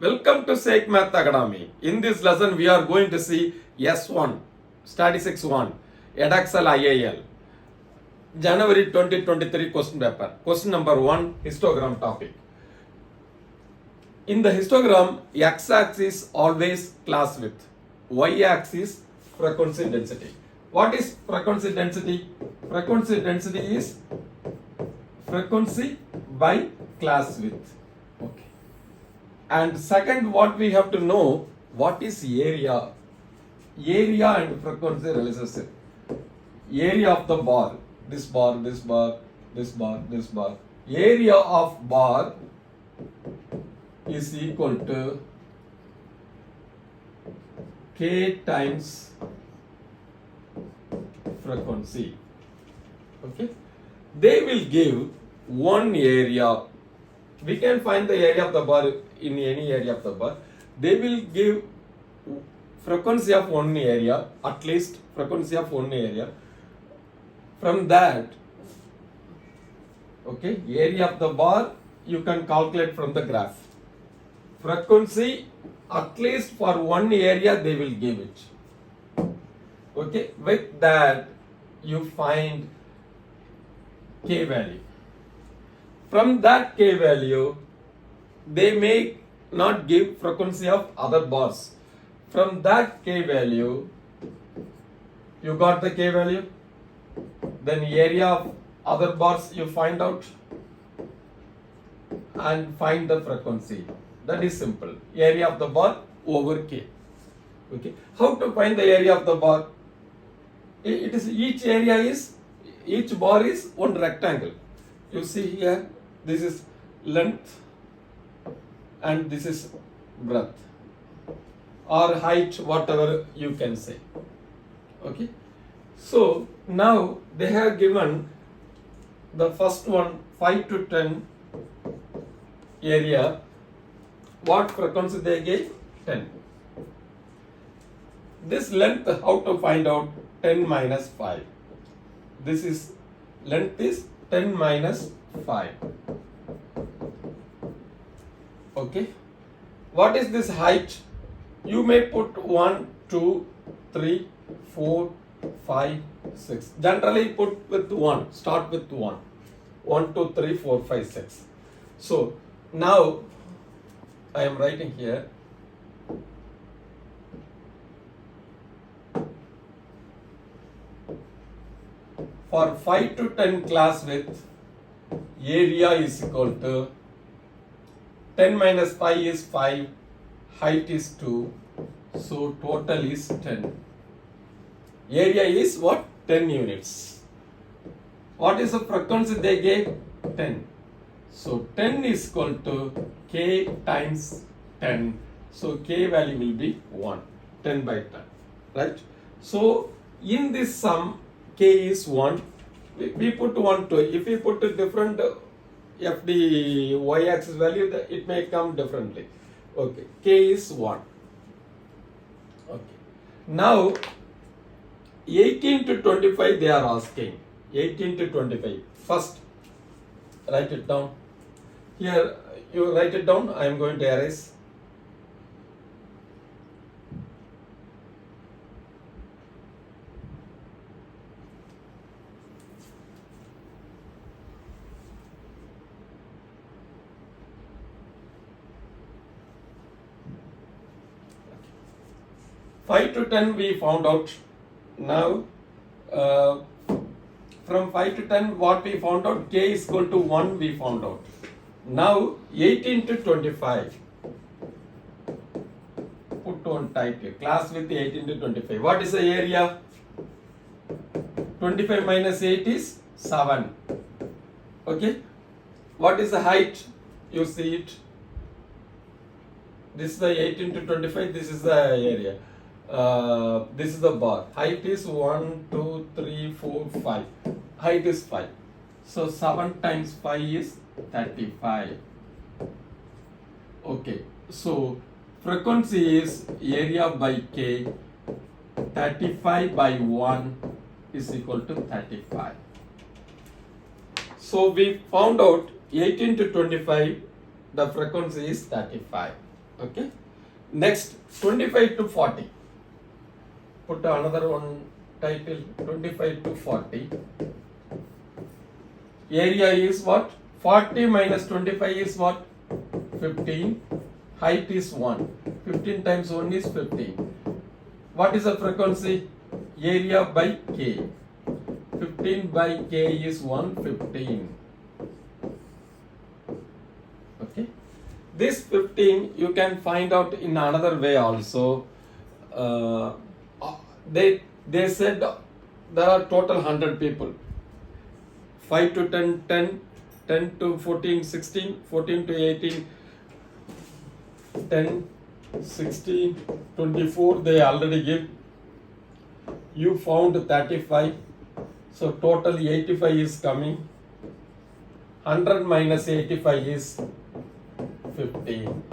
Welcome to Sake Math Academy. In this lesson, we are going to see S1 Statistics 1 Edexcel IAL January 2023 question paper. Question number 1, histogram topic. In the histogram, x-axis always class width, y-axis frequency density. What is frequency density? Frequency density is frequency by class width. Okay. And second, what we have to know, what is area? Area and frequency relationship. Area of the bar, this bar, this bar, this bar, this bar. Area of bar is equal to K times frequency. Okay. They will give one area. We can find the area of the bar in any area of the bar. They will give frequency of one area, at least frequency of one area. From that, okay, area of the bar you can calculate from the graph. Frequency, at least for one area they will give it. Okay, with that you find K value. From that K value, they may not give frequency of other bars. From that K value, you got the K value, then area of other bars you find out and find the frequency. That is simple. Area of the bar over K. Okay. How to find the area of the bar? It is each bar is one rectangle. You see here, this is length and this is breadth or height, whatever you can say. Okay. So now they have given the first one 5 to 10 area. What frequency they gave? 10. This length, how to find out? 10 minus 5. This is length is 10 minus 5. Okay. What is this height? You may put 1, 2, 3, 4, 5, 6. Generally put with 1. Start with 1. 1, 2, 3, 4, 5, 6. So now I am writing here. For 5 to 10 class width, area is equal to 10 minus 5 is 5, height is 2, so total is 10. Area is what? 10 units. What is the frequency they gave? 10. So 10 is equal to K times 10. So K value will be 1. 10 by 10. Right? So in this sum, K is 1. We put 1 to, if we put a different FD y-axis value, it may come differently. Okay, K is 1. Okay. Now 18 to 25 they are asking. 18 to 25. First, write it down. Here you write it down. I am going to erase. Okay. 5 to 10 we found out. Now from 5 to 10 what we found out? K is equal to 1 we found out. Now 18 to 25. Put on tightly. Class with 18 to 25. What is the area? 25 minus 8 is 7. Okay. What is the height? You see it. This is the 18 to 25. This is the area. This is the bar. Height is 1, 2, 3, 4, 5. Height is 5. So 7 times 5 is 35. Okay. So frequency is area by K. 35 by 1 is equal to 35. So we found out 18 to 25, the frequency is 35. Okay. Next, 25 to 40. Put another one title, 25 to 40. Area is what? 40 minus 25 is what? 15. Height is 1. 15 times 1 is 15. What is the frequency? Area by K. 15 by K is 115. Okay. This 15 you can find out in another way also. They said there are total 100 people. 5 to 10, 10, 10 to 14, 16, 14 to 18, 10, 16, 24 they already give. You found 35. So total 85 is coming. 100 minus 85 is 15.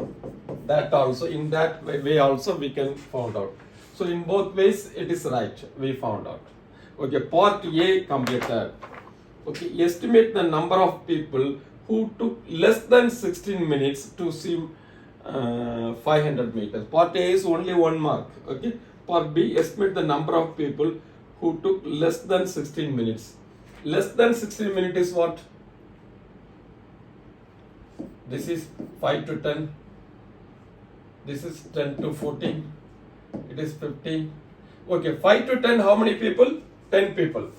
That also, in that way also we can find out. So in both ways it is right, we found out. Okay, part A completed. Okay, estimate the number of people who took less than 16 minutes to swim 500 meters. Part A is only 1 mark. Okay, part B, estimate the number of people who took less than 16 minutes. Less than 16 minutes is what? This is 5 to 10. This is 10 to 14. It is 15. Okay, 5 to 10, how many people? 10 people.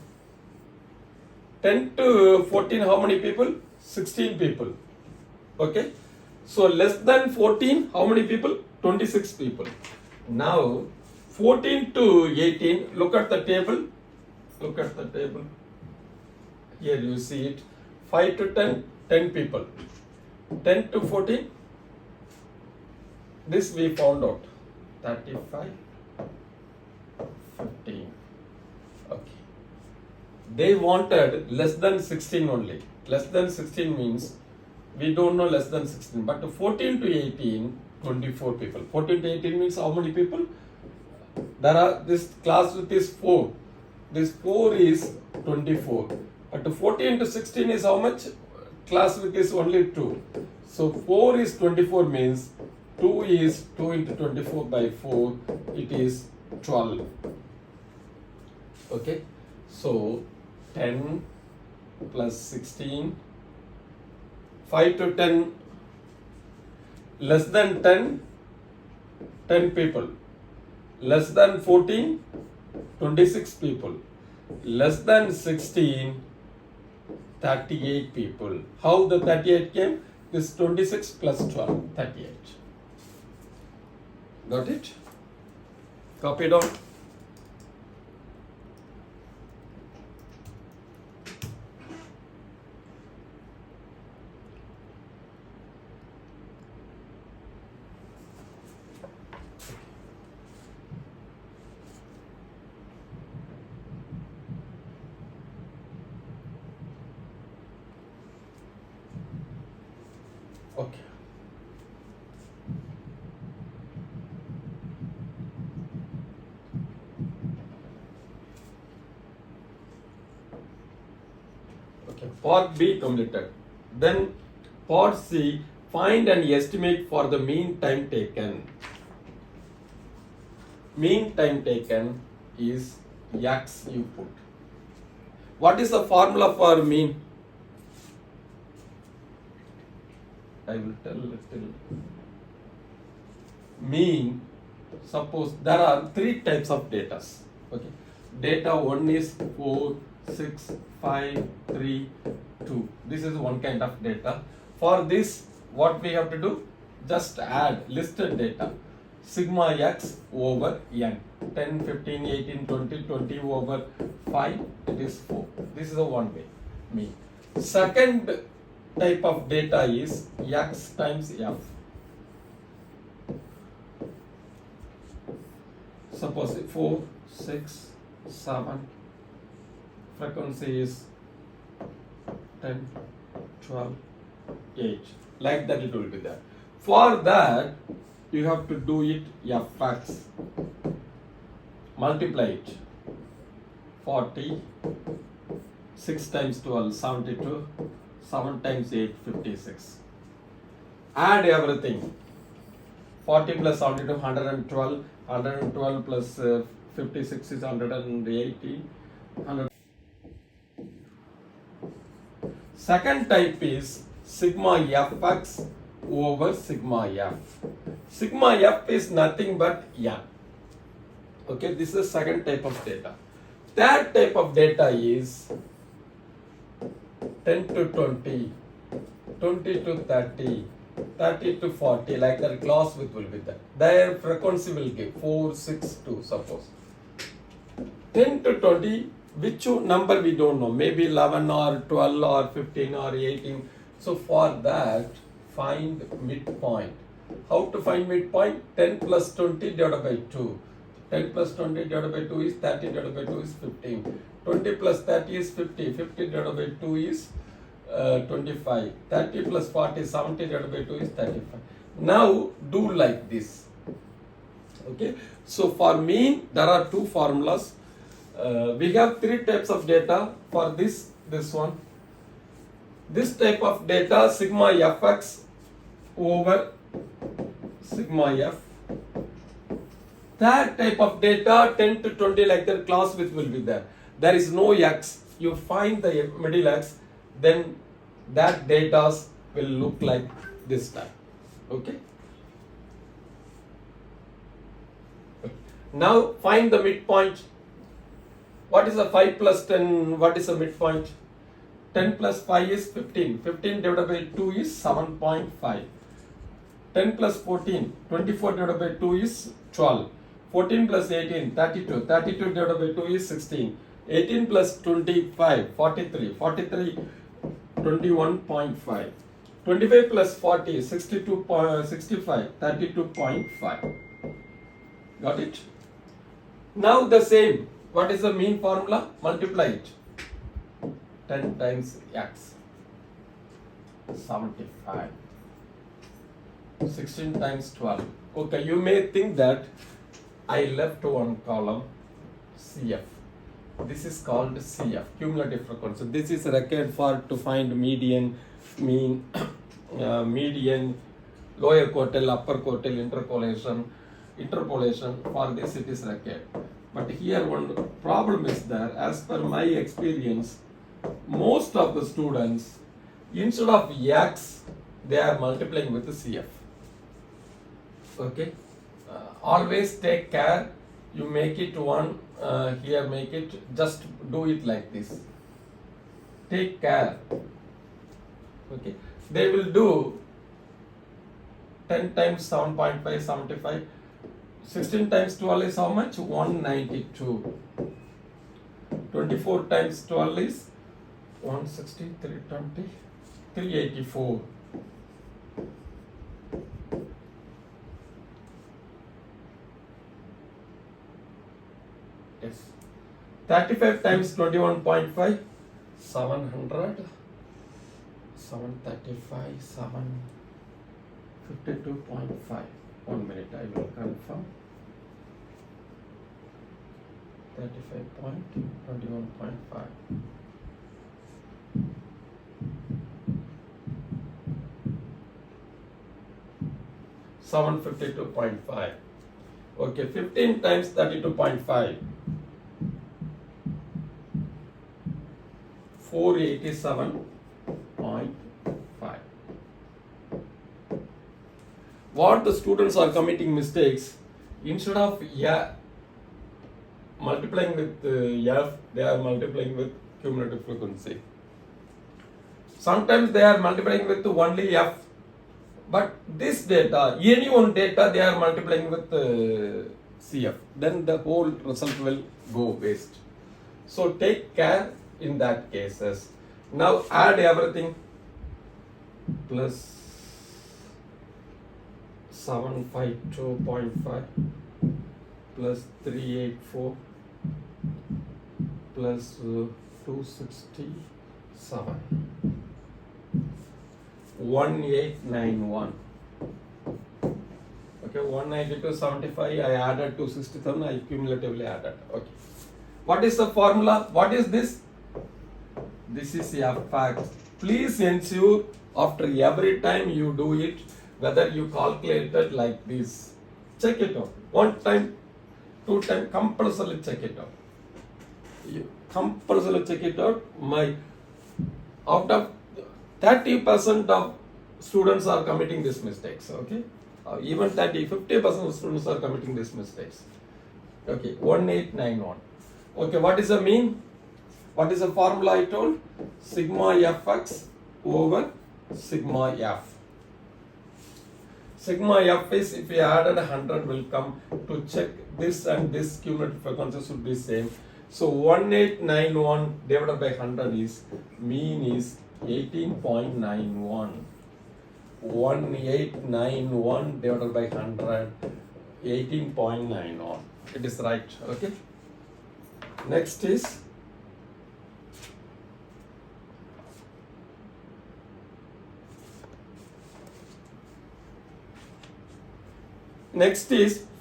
10 to 14, how many people? 16 people. Okay. So less than 14, how many people? 26 people. Now 14 to 18, look at the table. Look at the table. Here you see it. 5 to 10, 10 people. 10 to 14, this we found out. 35, 15. Okay. They wanted less than 16 only. Less than 16 means we don't know less than 16. But 14 to 18, 24 people. 14 to 18 means how many people? There are, this class width is 4. This 4 is 24. But 14 to 16 is how much? Class width is only 2. So 4 is 24 means 2 is 2 into 24 by 4. It is 12. Okay. So 10 plus 16. 5 to 10. Less than 10, 10 people. Less than 14, 26 people. Less than 16, 38 people. How the 38 came? This 26 plus 12, 38. Got it? Copy down. Okay. Okay. Part B completed. Then part C, find and estimate for the mean time taken. Mean time taken is X you put. What is the formula for mean? I will tell little. Mean, suppose there are 3 types of data. Okay. Data 1 is 4, 6, 5, 3, 2. This is one kind of data. For this, what we have to do? Just add listed data. Sigma x over n. 10, 15, 18, 20, 20 over 5, it is 4. This is a one way mean. Second type of data is x times f. Suppose 4, 6, 7, frequency is 10, 12, 8. Like that it will be there. For that, you have to do it fx. Multiply it. 40, 6 times 12, 72. 7 times 8, 56. Add everything. 40 plus 72, 112. 112 plus 56 is 180. 100. Second type is sigma fx over sigma f. Sigma f is nothing but N. Okay, this is second type of data. Third type of data is 10 to 20, 20 to 30, 30 to 40, like that class width will be there. Their frequency will give 4, 6, 2, suppose. 10 to 20, which number we don't know, maybe 11 or 12 or 15 or 18. So for that, find midpoint. How to find midpoint? 10 plus 20 divided by 2. 10 plus 20 divided by 2 is 30, divided by 2 is 15. 20 plus 30 is 50. 50 divided by 2 is 25. 30 plus 40, 70 divided by 2 is 35. Now do like this. Okay. So for mean, there are two formulas. We have three types of data for this one. This type of data, sigma fx over sigma f. That type of data, 10 to 20, like that class width will be there. There is no x. You find the middle x, then that data will look like this type. Okay. Now find the midpoint. What is a 5 plus 10? What is a midpoint? 10 plus 5 is 15. 15 divided by 2 is 7.5. 10 plus 14, 24 divided by 2 is 12. 14 plus 18, 32. 32 divided by 2 is 16. 18 plus 25, 43. 43, 21.5. 25 plus 40, 65, 32.5. Got it? Now the same. What is the mean formula? Multiply it. 10 times x. 75. 16 times 12. Okay, you may think that I left one column, CF. This is called CF, cumulative frequency. This is required for to find median, mean, median, lower quartile, upper quartile, interpolation. For this it is required. But here one problem is there. As per my experience, most of the students, instead of x, they are multiplying with the CF. Okay. Always take care. You make it one, here make it, just do it like this. Take care. Okay. They will do 10 times 7.5, 75. 16 times 12 is how much? 192. 24 times 12 is 160, 320, 384. Yes. 35 times 21.5, 700, 735, 752.5. 1 minute, I will confirm. 35.21.5. $752.5. Okay, 15 times 32.5. 487.5. What the students are committing mistakes, instead of multiplying with f, they are multiplying with cumulative frequency. Sometimes they are multiplying with only f, but this data, any one data, they are multiplying with CF. Then the whole result will go waste. So take care in that cases. Now add everything. Plus 752.5 plus 384 plus 267, 1891. Okay, 192.75. I added 267. I cumulatively added. Okay. What is the formula? What is this? This is a fact. Please ensure after every time you do it, whether you calculated like this. Check it out. One time, two time, compulsorily check it out. You compulsorily check it out. Out of 30% of students are committing these mistakes. Okay, even 50% of students are committing these mistakes. Okay, 1891. Okay, what is the mean? What is the formula I told? Sigma fx over sigma f. Sigma f is, if we added 100 will come to check this, and this cumulative frequency should be same. So 1891 divided by 100 is, mean is 18.91. 1891 divided by 100, 18.91. It is right. Okay. Next is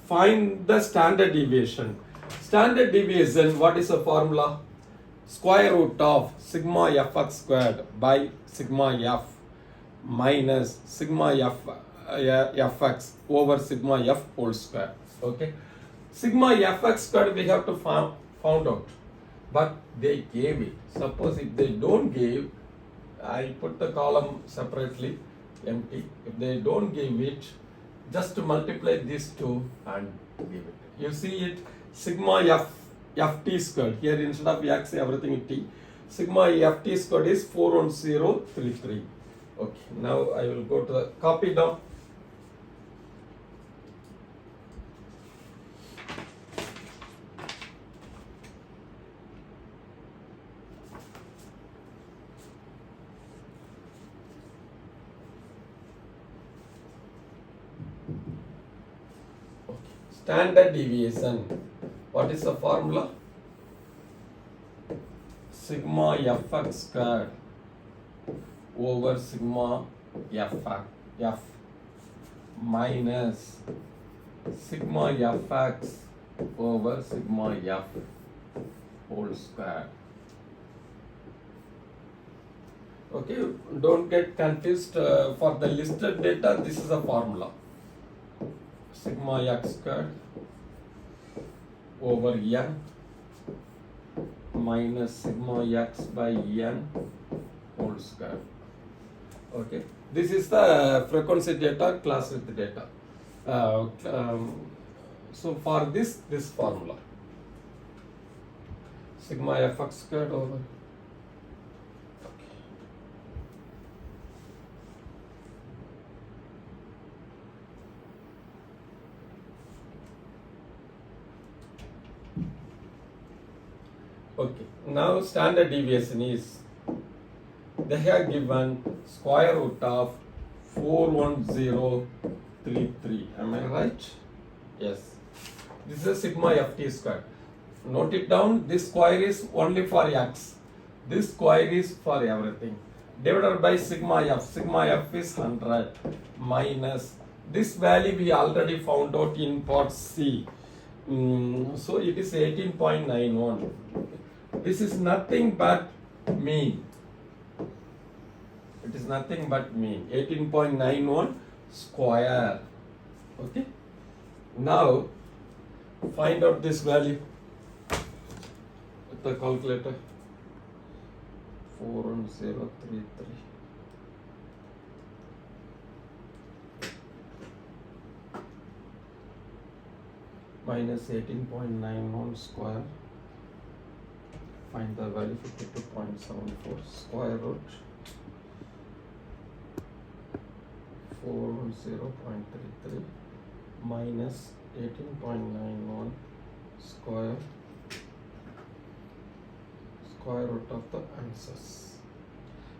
find the standard deviation. Standard deviation, what is the formula? Square root of sigma fx squared by sigma f minus sigma fx over sigma f whole square. Okay. Sigma fx squared we have to found out, but they gave it. Suppose if they don't give, I put the column separately empty. If they don't give it, just to multiply these two and give it. You see it, sigma ft squared. Here instead of x, everything is t. Sigma ft squared is 41033. Okay, now I will go to the copy down. Standard deviation. What is the formula? Sigma fx squared over sigma f minus sigma fx over sigma f whole square. Okay, don't get confused. For the listed data, this is a formula. Sigma x squared over n minus sigma x by n whole square. Okay, this is the frequency data, class width data. So for this formula, sigma fx squared over. Okay, now standard deviation is, they have given square root of 41033. Am I right? Yes. This is sigma ft squared. Note it down. This square is only for x. This square is for everything. Divided by sigma f. Sigma f is 100 minus this value we already found out in part C. So it is 18.91. This is nothing but mean. It is nothing but mean. 18.91 square. Okay. Now find out this value with the calculator. 41033 minus 18.91 square. Find the value 52.74 square root 410.33 minus 18.91 square root of the answers.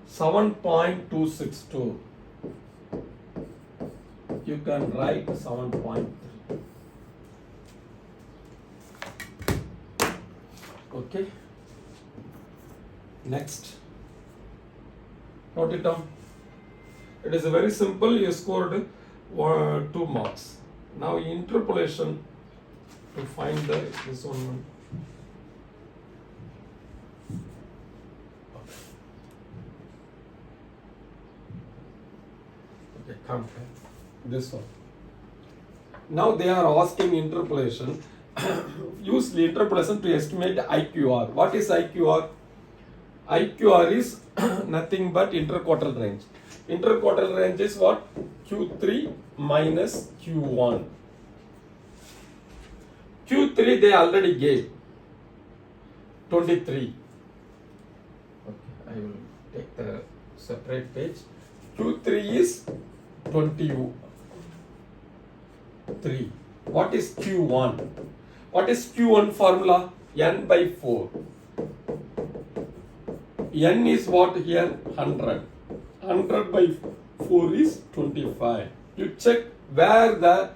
7.262. You can write 7.3. Okay. Next, note it down. It is very simple. You scored 2 marks. Now interpolation to find this one. Okay, come here. this one. Now they are asking interpolation. Use the interpolation to estimate IQR. What is IQR? IQR is nothing but interquartile range. Interquartile range is what? Q3 minus Q1. Q3 they already gave 23. Okay, I will take the separate page. Q3 is 23. What is Q1? What is Q1 formula? N by 4. N is what here? 100. 100 by 4 is 25. You check where the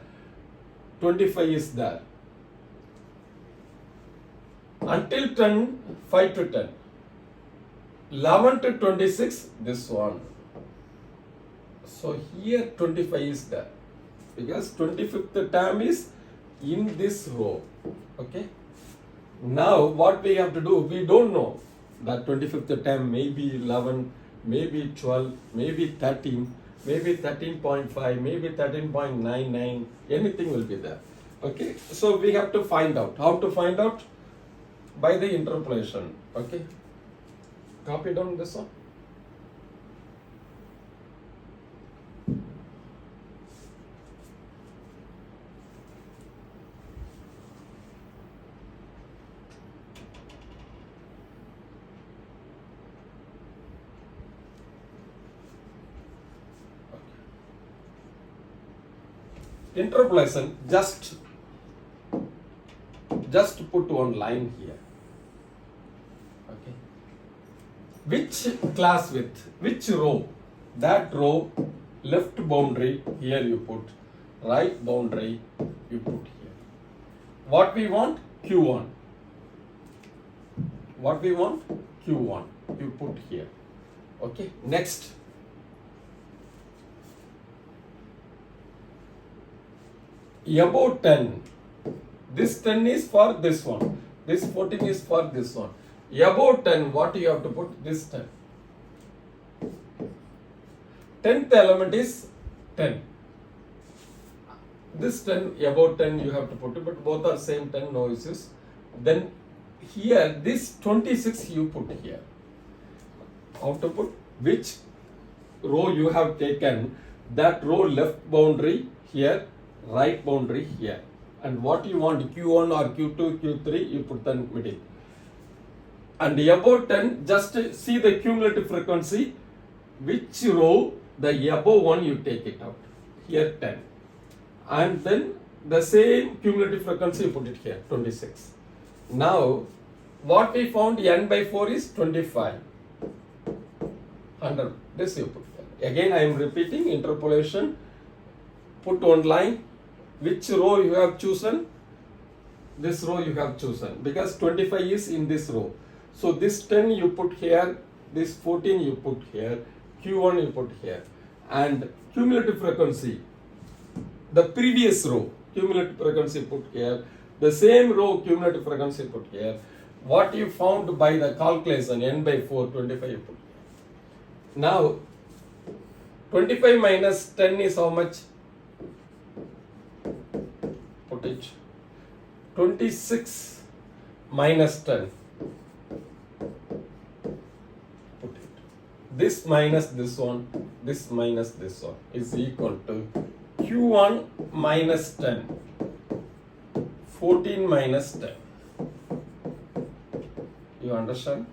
25 is there. Until 10, 5 to 10. 11 to 26, this one. So here 25 is there. Because 25th term is in this row. Okay. Now what we have to do, we don't know that 25th term may be 11, maybe 12, maybe 13, maybe 13.5, maybe 13.99, anything will be there. Okay. So we have to find out. How to find out? By the interpolation. Okay. Copy down this one. Interpolation, just put one line here. Okay. Which class with which row? That row, left boundary here you put, right boundary you put here. What we want? Q1. What we want? Q1. You put here. Okay. Next. Above 10, this 10 is for this one, this 14 is for this one. Above 10, what you have to put? This 10. 10th element is 10. This 10, above 10 you have to put it, but both are same 10, no issues. Then here, this 26 you put here. How to put? Which row you have taken, that row left boundary here, right boundary here, and what you want, Q1 or Q2, Q3, you put the middle. And above 10, just see the cumulative frequency, which row, the above one you take it out, here 10. And then the same cumulative frequency you put it here, 26. Now, what we found, N by 4 is 25. 100, this you put here. Again I am repeating, interpolation, put one line. Which row you have chosen? This row you have chosen, because 25 is in this row. So this 10 you put here, this 14 you put here, Q1 you put here, and cumulative frequency, the previous row, cumulative frequency put here, the same row cumulative frequency put here. What you found by the calculation, N by 4, 25 you put here. Now, 25 minus 10 is how much? Put it. 26 minus 10. Put it. This minus this one, this minus this one is equal to Q1 minus 10. 14 minus 10. You understand?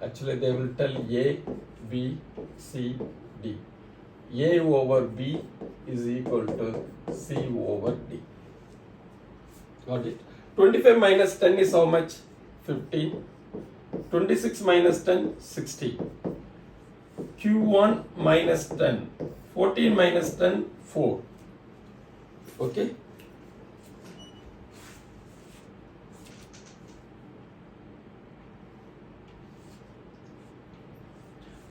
Actually, they will tell A, B, C, D. A over B is equal to C over D. Got it? 25 minus 10 is how much? 15. 26 minus 10, 60. Q1 minus 10. 14 minus 10, 4. Okay?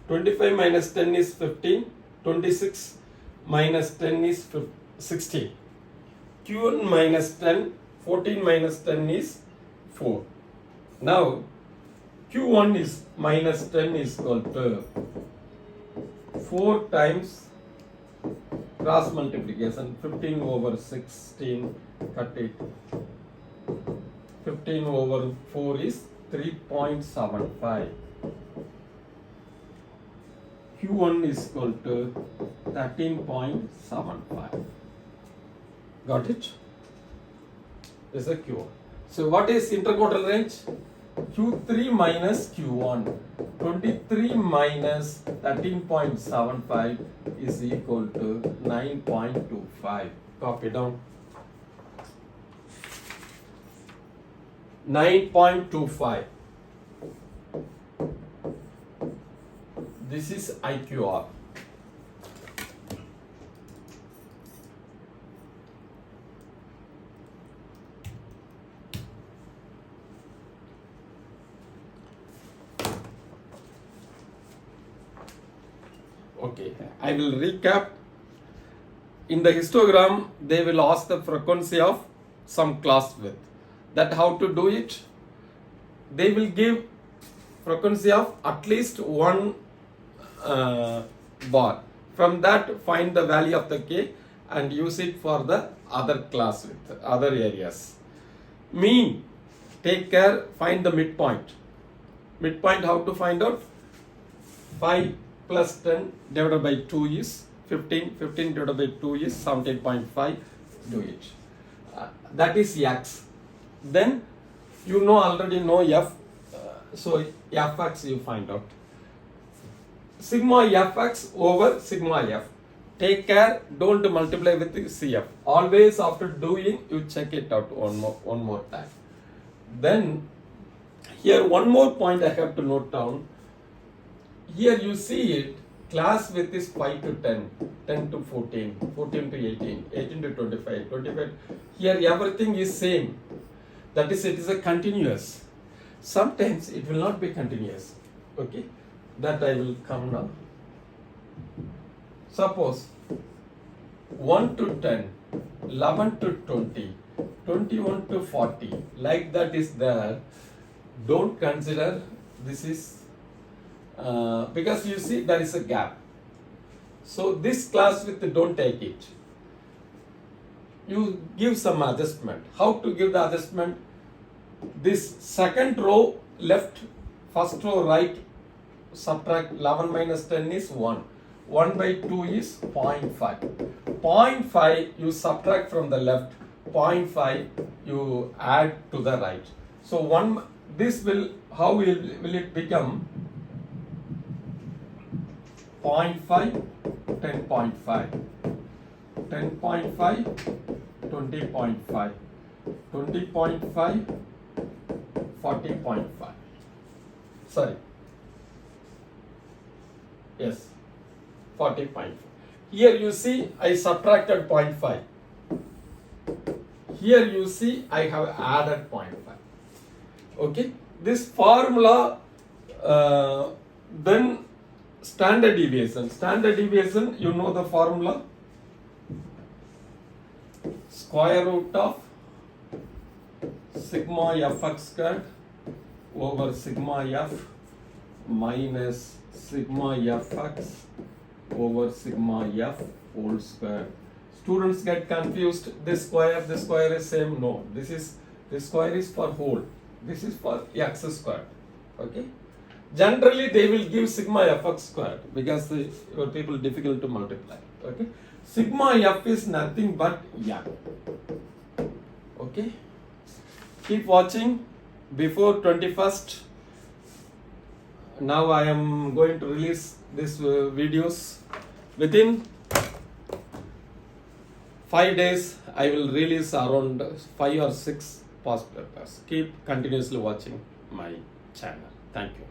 $25 minus 10 is 15. 26 minus 10 is 60. Q1 minus 10, 14 minus 10 is 4. Now, Q1 is minus 10 is equal to 4 times Cross multiplication, 15 over 16, cut it. 15 over 4 is 3.75. Q1 is equal to 13.75. Got it? This is a Q1. So what is interquartile range? Q3 minus Q1. 23 minus 13.75 is equal to 9.25. Copy down. 9.25. This is IQR. Okay, I will recap. In the histogram, they will ask the frequency of some class width. That how to do it? They will give frequency of at least one bar. From that, find the value of the K and use it for the other class width, other areas. Mean, take care, find the midpoint. Midpoint, how to find out? 5 plus 10 divided by 2 is 15. 15 divided by 2 is 17.5. Do it. That is X. Then you already know F. So Fx you find out. Sigma Fx over sigma F. Take care, don't multiply with CF. Always after doing, you check it out one more time. Then here one more point I have to note down. Here you see it, class width is 5 to 10, 10 to 14, 14 to 18, 18 to 25, 25. Here everything is same. That is, it is a continuous. Sometimes it will not be continuous. Okay, that I will come now. Suppose 1 to 10, 11 to 20, 21 to 40, like that is there. Don't consider this is because you see there is a gap. So this class width, don't take it. You give some adjustment. How to give the adjustment? This second row left, first row right, subtract 11 minus 10 is 1. 1 by 2 is 0.5. 0.5 you subtract from the left, 0.5 you add to the right. So this will, how will it become? 0.5, 10.5, 10.5, 20.5, 20.5, 40.5. Sorry. Yes, 40.5. Here you see I subtracted 0.5. Here you see I have added 0.5. Okay. This formula, then standard deviation. Standard deviation, you know the formula. Square root of sigma fx squared over sigma f minus sigma fx over sigma f whole square. Students get confused. This square is same. No, this square is for whole. This is for x squared. Okay. Generally, they will give sigma fx squared because your people difficult to multiply. Okay. Sigma f is nothing but m. Okay. Keep watching before 21st. Now I am going to release these videos. Within 5 days, I will release around 5 or 6 past papers. Keep continuously watching my channel. Thank you.